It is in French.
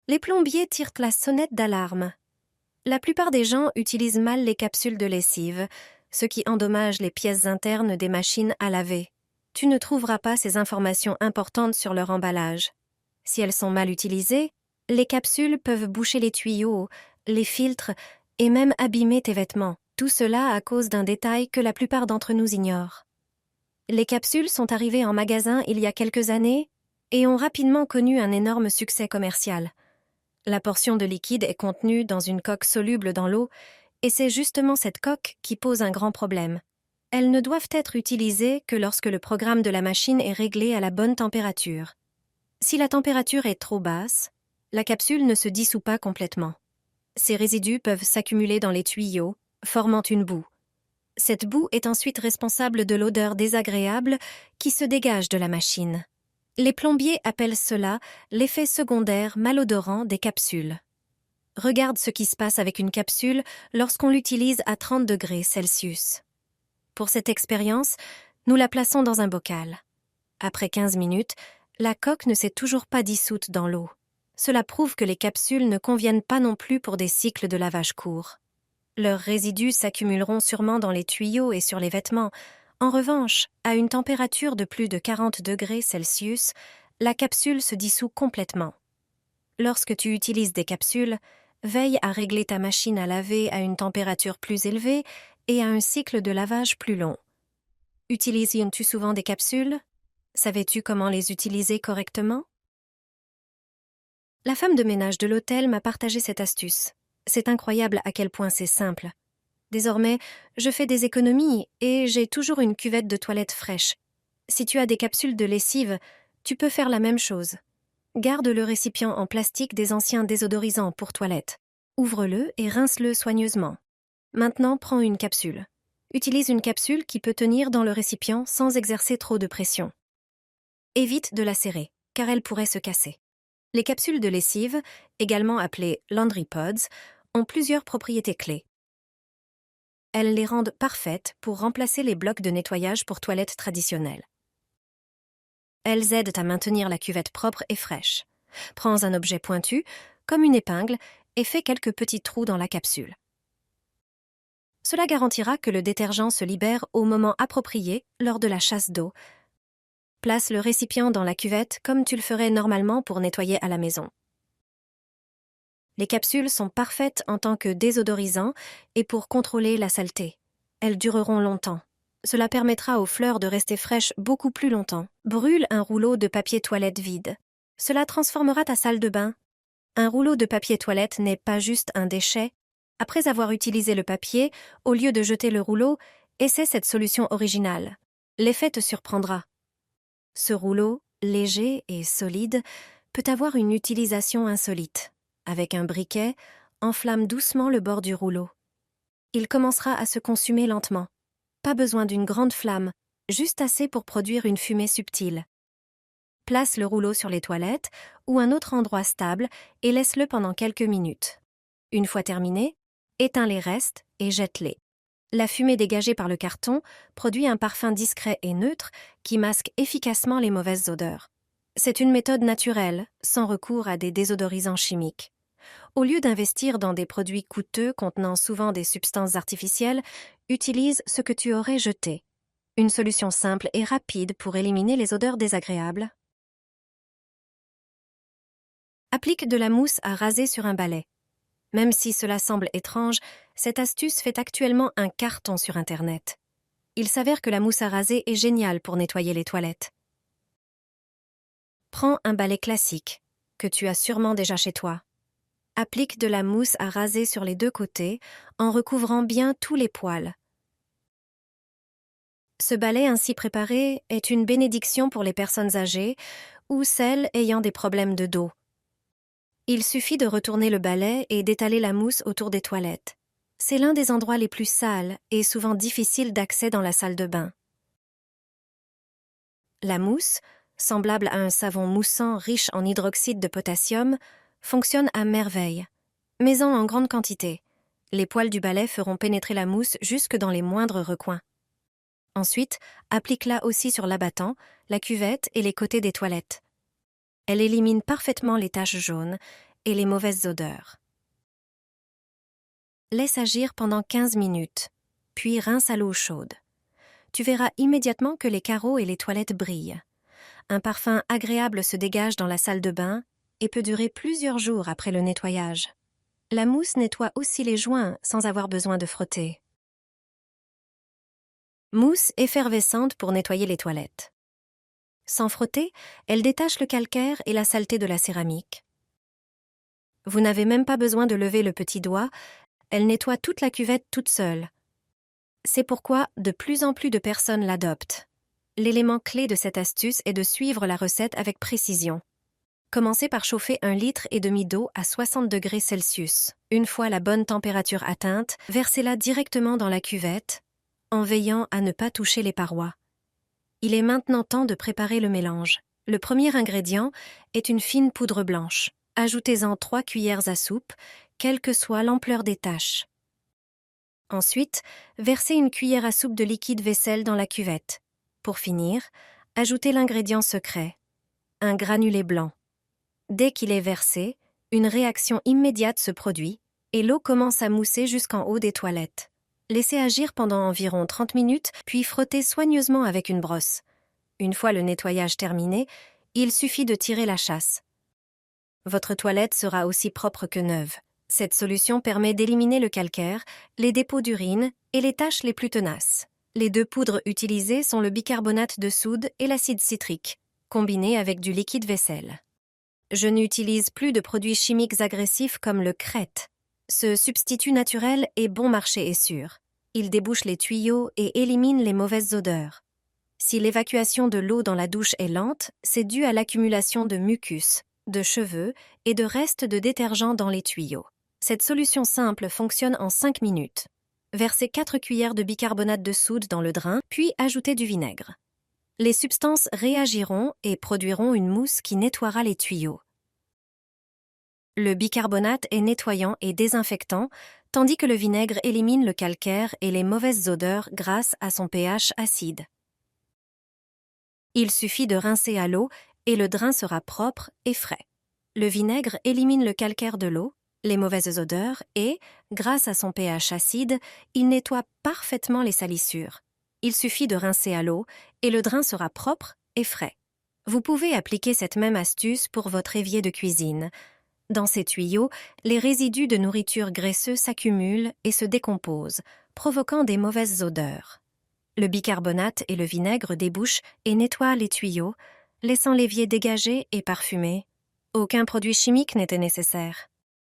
Les plombiers tirent la sonnette d'alarme. La plupart des gens utilisent mal les capsules de lessive, ce qui endommage les pièces internes des machines à laver. Tu ne trouveras pas ces informations importantes sur leur emballage. Si elles sont mal utilisées, les capsules peuvent boucher les tuyaux, les filtres et même abîmer tes vêtements. Tout cela à cause d'un détail que la plupart d'entre nous ignorent. Les capsules sont arrivées en magasin il y a quelques années et ont rapidement connu un énorme succès commercial. La portion de liquide est contenue dans une coque soluble dans l'eau et c'est justement cette coque qui pose un grand problème. Elles ne doivent être utilisées que lorsque le programme de la machine est réglé à la bonne température. Si la température est trop basse, la capsule ne se dissout pas complètement. Ces résidus peuvent s'accumuler dans les tuyaux, formant une boue. Cette boue est ensuite responsable de l'odeur désagréable qui se dégage de la machine. Les plombiers appellent cela l'effet secondaire malodorant des capsules. Regarde ce qui se passe avec une capsule lorsqu'on l'utilise à 30 degrés Celsius. Pour cette expérience, nous la plaçons dans un bocal. Après 15 minutes, la coque ne s'est toujours pas dissoute dans l'eau. Cela prouve que les capsules ne conviennent pas non plus pour des cycles de lavage courts. Leurs résidus s'accumuleront sûrement dans les tuyaux et sur les vêtements. En revanche, à une température de plus de 40 degrés Celsius, la capsule se dissout complètement. Lorsque tu utilises des capsules, veille à régler ta machine à laver à une température plus élevée et à un cycle de lavage plus long. Utilises-tu souvent des capsules? Savais-tu comment les utiliser correctement? La femme de ménage de l'hôtel m'a partagé cette astuce. C'est incroyable à quel point c'est simple. Désormais, je fais des économies et j'ai toujours une cuvette de toilette fraîche. Si tu as des capsules de lessive, tu peux faire la même chose. Garde le récipient en plastique des anciens désodorisants pour toilette. Ouvre-le et rince-le soigneusement. Maintenant, prends une capsule. Utilise une capsule qui peut tenir dans le récipient sans exercer trop de pression. Évite de la serrer, car elle pourrait se casser. Les capsules de lessive, également appelées laundry pods, ont plusieurs propriétés clés. Elles les rendent parfaites pour remplacer les blocs de nettoyage pour toilettes traditionnelles. Elles aident à maintenir la cuvette propre et fraîche. Prends un objet pointu, comme une épingle, et fais quelques petits trous dans la capsule. Cela garantira que le détergent se libère au moment approprié lors de la chasse d'eau. Place le récipient dans la cuvette comme tu le ferais normalement pour nettoyer à la maison. Les capsules sont parfaites en tant que désodorisant et pour contrôler la saleté. Elles dureront longtemps. Cela permettra aux fleurs de rester fraîches beaucoup plus longtemps. Brûle un rouleau de papier toilette vide. Cela transformera ta salle de bain. Un rouleau de papier toilette n'est pas juste un déchet. Après avoir utilisé le papier, au lieu de jeter le rouleau, essaie cette solution originale. L'effet te surprendra. Ce rouleau, léger et solide, peut avoir une utilisation insolite. Avec un briquet, enflamme doucement le bord du rouleau. Il commencera à se consumer lentement. Pas besoin d'une grande flamme, juste assez pour produire une fumée subtile. Place le rouleau sur les toilettes ou un autre endroit stable et laisse-le pendant quelques minutes. Une fois terminé, éteins les restes et jette-les. La fumée dégagée par le carton produit un parfum discret et neutre qui masque efficacement les mauvaises odeurs. C'est une méthode naturelle, sans recours à des désodorisants chimiques. Au lieu d'investir dans des produits coûteux contenant souvent des substances artificielles, utilise ce que tu aurais jeté. Une solution simple et rapide pour éliminer les odeurs désagréables. Applique de la mousse à raser sur un balai. Même si cela semble étrange, cette astuce fait actuellement un carton sur Internet. Il s'avère que la mousse à raser est géniale pour nettoyer les toilettes. Prends un balai classique, que tu as sûrement déjà chez toi. Applique de la mousse à raser sur les deux côtés en recouvrant bien tous les poils. Ce balai ainsi préparé est une bénédiction pour les personnes âgées ou celles ayant des problèmes de dos. Il suffit de retourner le balai et d'étaler la mousse autour des toilettes. C'est l'un des endroits les plus sales et souvent difficiles d'accès dans la salle de bain. La mousse, semblable à un savon moussant riche en hydroxyde de potassium, fonctionne à merveille. Mets-en en grande quantité. Les poils du balai feront pénétrer la mousse jusque dans les moindres recoins. Ensuite, applique-la aussi sur l'abattant, la cuvette et les côtés des toilettes. Elle élimine parfaitement les taches jaunes et les mauvaises odeurs. Laisse agir pendant 15 minutes, puis rince à l'eau chaude. Tu verras immédiatement que les carreaux et les toilettes brillent. Un parfum agréable se dégage dans la salle de bain et peut durer plusieurs jours après le nettoyage. La mousse nettoie aussi les joints sans avoir besoin de frotter. Mousse effervescente pour nettoyer les toilettes. Sans frotter, elle détache le calcaire et la saleté de la céramique. Vous n'avez même pas besoin de lever le petit doigt, elle nettoie toute la cuvette toute seule. C'est pourquoi de plus en plus de personnes l'adoptent. L'élément clé de cette astuce est de suivre la recette avec précision. Commencez par chauffer 1,5 litre d'eau à 60 degrés Celsius. Une fois la bonne température atteinte, versez-la directement dans la cuvette, en veillant à ne pas toucher les parois. Il est maintenant temps de préparer le mélange. Le premier ingrédient est une fine poudre blanche. Ajoutez-en 3 cuillères à soupe, quelle que soit l'ampleur des taches. Ensuite, versez une cuillère à soupe de liquide vaisselle dans la cuvette. Pour finir, ajoutez l'ingrédient secret, un granulé blanc. Dès qu'il est versé, une réaction immédiate se produit et l'eau commence à mousser jusqu'en haut des toilettes. Laissez agir pendant environ 30 minutes, puis frottez soigneusement avec une brosse. Une fois le nettoyage terminé, il suffit de tirer la chasse. Votre toilette sera aussi propre que neuve. Cette solution permet d'éliminer le calcaire, les dépôts d'urine et les taches les plus tenaces. Les 2 poudres utilisées sont le bicarbonate de soude et l'acide citrique, combinés avec du liquide vaisselle. Je n'utilise plus de produits chimiques agressifs comme le crête. Ce substitut naturel est bon marché et sûr. Il débouche les tuyaux et élimine les mauvaises odeurs. Si l'évacuation de l'eau dans la douche est lente, c'est dû à l'accumulation de mucus, de cheveux et de restes de détergent dans les tuyaux. Cette solution simple fonctionne en 5 minutes. Versez 4 cuillères de bicarbonate de soude dans le drain, puis ajoutez du vinaigre. Les substances réagiront et produiront une mousse qui nettoiera les tuyaux. Le bicarbonate est nettoyant et désinfectant, tandis que le vinaigre élimine le calcaire et les mauvaises odeurs grâce à son pH acide. Il suffit de rincer à l'eau et le drain sera propre et frais. Le vinaigre élimine le calcaire de l'eau, les mauvaises odeurs et, grâce à son pH acide, il nettoie parfaitement les salissures. Il suffit de rincer à l'eau et le drain sera propre et frais. Vous pouvez appliquer cette même astuce pour votre évier de cuisine. Dans ces tuyaux, les résidus de nourriture graisseuse s'accumulent et se décomposent, provoquant des mauvaises odeurs. Le bicarbonate et le vinaigre débouchent et nettoient les tuyaux, laissant l'évier dégagé et parfumé. Aucun produit chimique n'était nécessaire.